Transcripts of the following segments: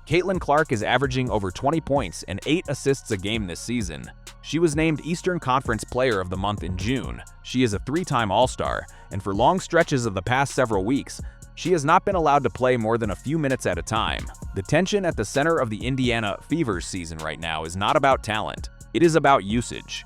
Caitlin Clark is averaging over 20 points and 8 assists a game this season. She was named Eastern Conference Player of the Month in June. She is a 3-time All-Star, and for long stretches of the past several weeks, she has not been allowed to play more than a few minutes at a time. The tension at the center of the Indiana Fever's season right now is not about talent. It is about usage.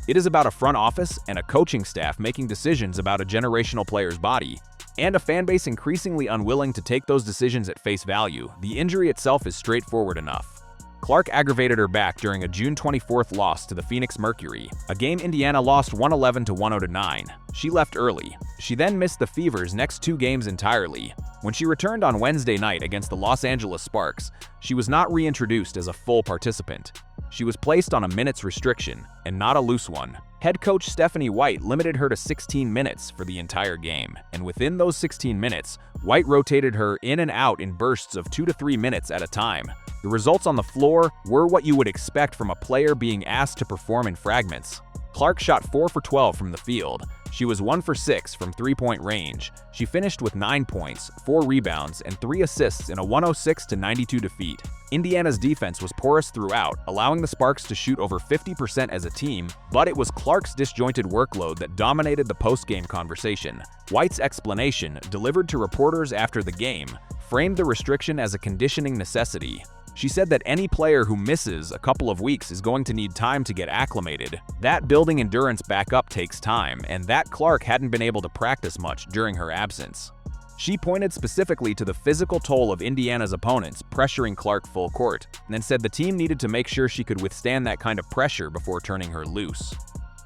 It is about a front office and a coaching staff making decisions about a generational player's body, and a fanbase increasingly unwilling to take those decisions at face value. The injury itself is straightforward enough. Clark aggravated her back during a June 24th loss to the Phoenix Mercury, a game Indiana lost 111 to 109. She left early. She then missed the Fever's next 2 games entirely. When she returned on Wednesday night against the Los Angeles Sparks, she was not reintroduced as a full participant. She was placed on a minutes restriction, and not a loose one. Head coach Stephanie White limited her to 16 minutes for the entire game, and within those 16 minutes, White rotated her in and out in bursts of 2 to 3 minutes at a time. The results on the floor were what you would expect from a player being asked to perform in fragments. Clark shot 4 for 12 from the field. She was 1 for 6 from three-point range. She finished with 9 points, 4 rebounds, and 3 assists in a 106-92 defeat. Indiana's defense was porous throughout, allowing the Sparks to shoot over 50% as a team, but it was Clark's disjointed workload that dominated the post-game conversation. White's explanation, delivered to reporters after the game, framed the restriction as a conditioning necessity. She said that any player who misses a couple of weeks is going to need time to get acclimated. That building endurance back up takes time, and that Clark hadn't been able to practice much during her absence. She pointed specifically to the physical toll of Indiana's opponents pressuring Clark full court, and then said the team needed to make sure she could withstand that kind of pressure before turning her loose.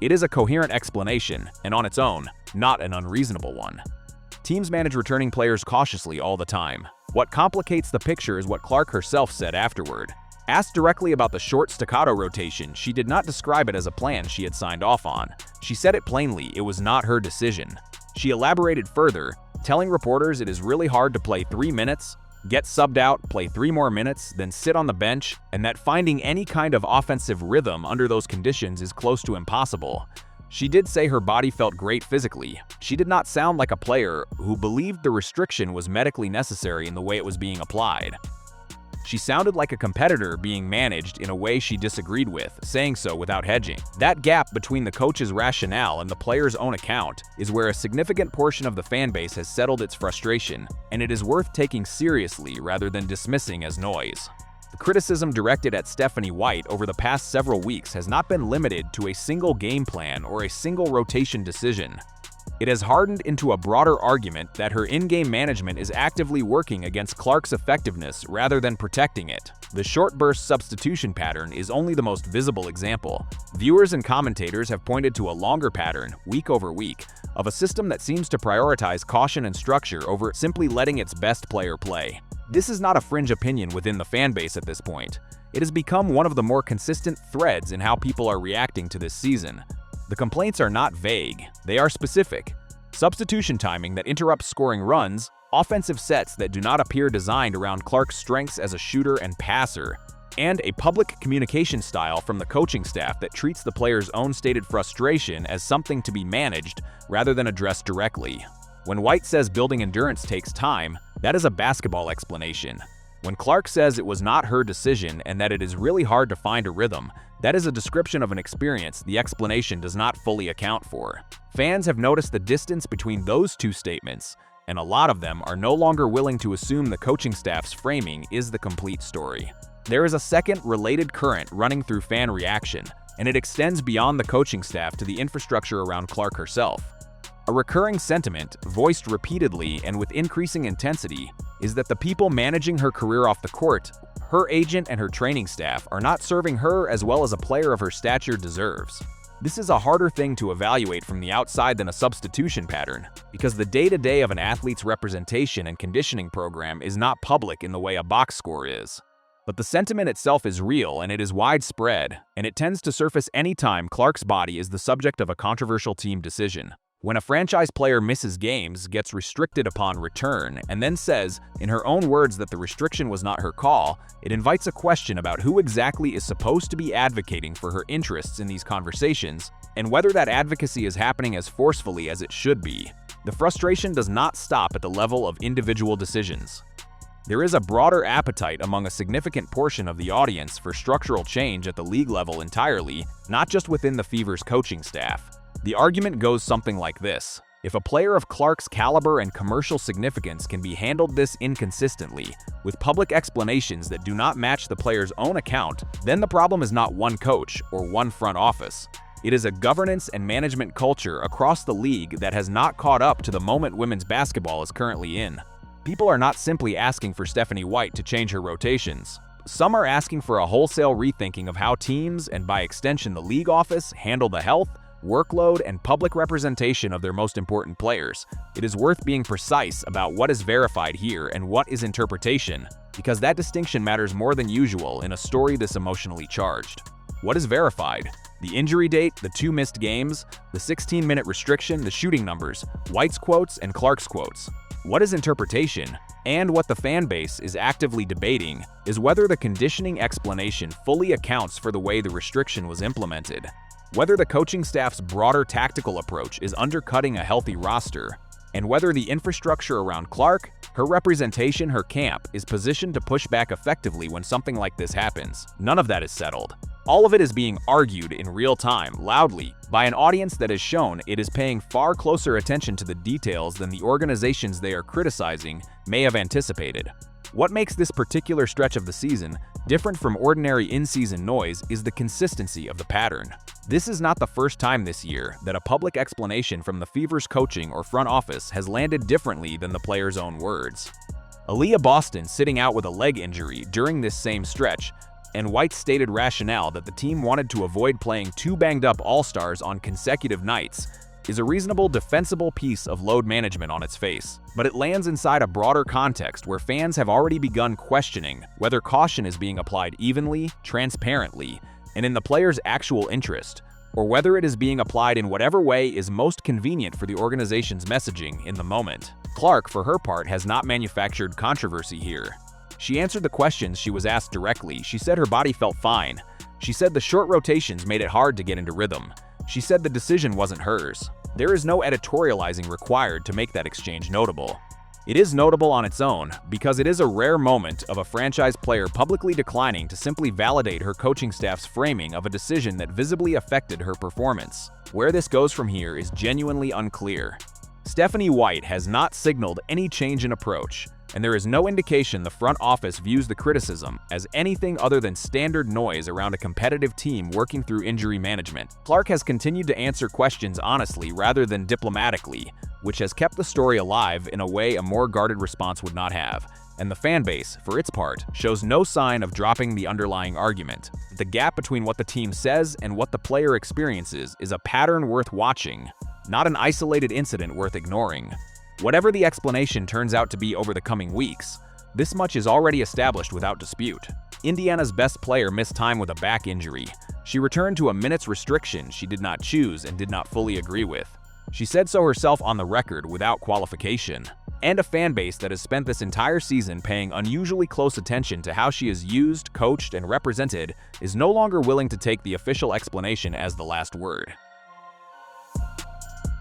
It is a coherent explanation, and on its own, not an unreasonable one. Teams manage returning players cautiously all the time. What complicates the picture is what Clark herself said afterward. Asked directly about the short staccato rotation, she did not describe it as a plan she had signed off on. She said it plainly, it was not her decision. She elaborated further, telling reporters it is really hard to play 3 minutes, get subbed out, play 3 more minutes, then sit on the bench, and that finding any kind of offensive rhythm under those conditions is close to impossible. She did say her body felt great physically. She did not sound like a player who believed the restriction was medically necessary in the way it was being applied. She sounded like a competitor being managed in a way she disagreed with, saying so without hedging. That gap between the coach's rationale and the player's own account is where a significant portion of the fanbase has settled its frustration, and it is worth taking seriously rather than dismissing as noise. The criticism directed at Stephanie White over the past several weeks has not been limited to a single game plan or a single rotation decision. It has hardened into a broader argument that her in-game management is actively working against Clark's effectiveness rather than protecting it. The short burst substitution pattern is only the most visible example. Viewers and commentators have pointed to a longer pattern, week over week, of a system that seems to prioritize caution and structure over simply letting its best player play. This is not a fringe opinion within the fanbase at this point. It has become one of the more consistent threads in how people are reacting to this season. The complaints are not vague, they are specific. Substitution timing that interrupts scoring runs, offensive sets that do not appear designed around Clark's strengths as a shooter and passer, and a public communication style from the coaching staff that treats the player's own stated frustration as something to be managed rather than addressed directly. When White says building endurance takes time, that is a basketball explanation. When Clark says it was not her decision and that it is really hard to find a rhythm, that is a description of an experience the explanation does not fully account for. Fans have noticed the distance between those two statements, and a lot of them are no longer willing to assume the coaching staff's framing is the complete story. There is a second related current running through fan reaction, and it extends beyond the coaching staff to the infrastructure around Clark herself. A recurring sentiment, voiced repeatedly and with increasing intensity, is that the people managing her career off the court, her agent and her training staff, are not serving her as well as a player of her stature deserves. This is a harder thing to evaluate from the outside than a substitution pattern, because the day-to-day of an athlete's representation and conditioning program is not public in the way a box score is. But the sentiment itself is real and it is widespread, and it tends to surface anytime Clark's body is the subject of a controversial team decision. When a franchise player misses games, gets restricted upon return, and then says, in her own words, that the restriction was not her call, it invites a question about who exactly is supposed to be advocating for her interests in these conversations, and whether that advocacy is happening as forcefully as it should be. The frustration does not stop at the level of individual decisions. There is a broader appetite among a significant portion of the audience for structural change at the league level entirely, not just within the Fever's coaching staff. The argument goes something like this. If a player of Clarke's caliber and commercial significance can be handled this inconsistently, with public explanations that do not match the player's own account, then the problem is not one coach or one front office. It is a governance and management culture across the league that has not caught up to the moment women's basketball is currently in. People are not simply asking for Stephanie White to change her rotations. Some are asking for a wholesale rethinking of how teams, and by extension the league office, handle the health, workload, and public representation of their most important players. It is worth being precise about what is verified here and what is interpretation, because that distinction matters more than usual in a story this emotionally charged. What is verified? The injury date, the 2 missed games, the 16-minute restriction, the shooting numbers, White's quotes, and Clarke's quotes. What is interpretation? And what the fan base is actively debating is whether the conditioning explanation fully accounts for the way the restriction was implemented. Whether the coaching staff's broader tactical approach is undercutting a healthy roster, and whether the infrastructure around Clarke, her representation, her camp, is positioned to push back effectively when something like this happens. None of that is settled. All of it is being argued in real time, loudly, by an audience that has shown it is paying far closer attention to the details than the organizations they are criticizing may have anticipated. What makes this particular stretch of the season different from ordinary in-season noise is the consistency of the pattern. This is not the first time this year that a public explanation from the Fever's coaching or front office has landed differently than the player's own words. Aaliyah Boston sitting out with a leg injury during this same stretch, and White's stated rationale that the team wanted to avoid playing 2 banged-up All-Stars on consecutive nights is a reasonable, defensible piece of load management on its face, but it lands inside a broader context where fans have already begun questioning whether caution is being applied evenly, transparently, and in the player's actual interest, or whether it is being applied in whatever way is most convenient for the organization's messaging in the moment. Clarke, for her part, has not manufactured controversy here. She answered the questions she was asked directly. She said her body felt fine. She said the short rotations made it hard to get into rhythm. She said the decision wasn't hers. There is no editorializing required to make that exchange notable. It is notable on its own because it is a rare moment of a franchise player publicly declining to simply validate her coaching staff's framing of a decision that visibly affected her performance. Where this goes from here is genuinely unclear. Stephanie White has not signaled any change in approach, and there is no indication the front office views the criticism as anything other than standard noise around a competitive team working through injury management. Clarke has continued to answer questions honestly rather than diplomatically, which has kept the story alive in a way a more guarded response would not have, and the fan base, for its part, shows no sign of dropping the underlying argument. The gap between what the team says and what the player experiences is a pattern worth watching, not an isolated incident worth ignoring. Whatever the explanation turns out to be over the coming weeks, this much is already established without dispute. Indiana's best player missed time with a back injury. She returned to a minutes restriction she did not choose and did not fully agree with. She said so herself on the record without qualification. And a fan base that has spent this entire season paying unusually close attention to how she is used, coached, and represented is no longer willing to take the official explanation as the last word.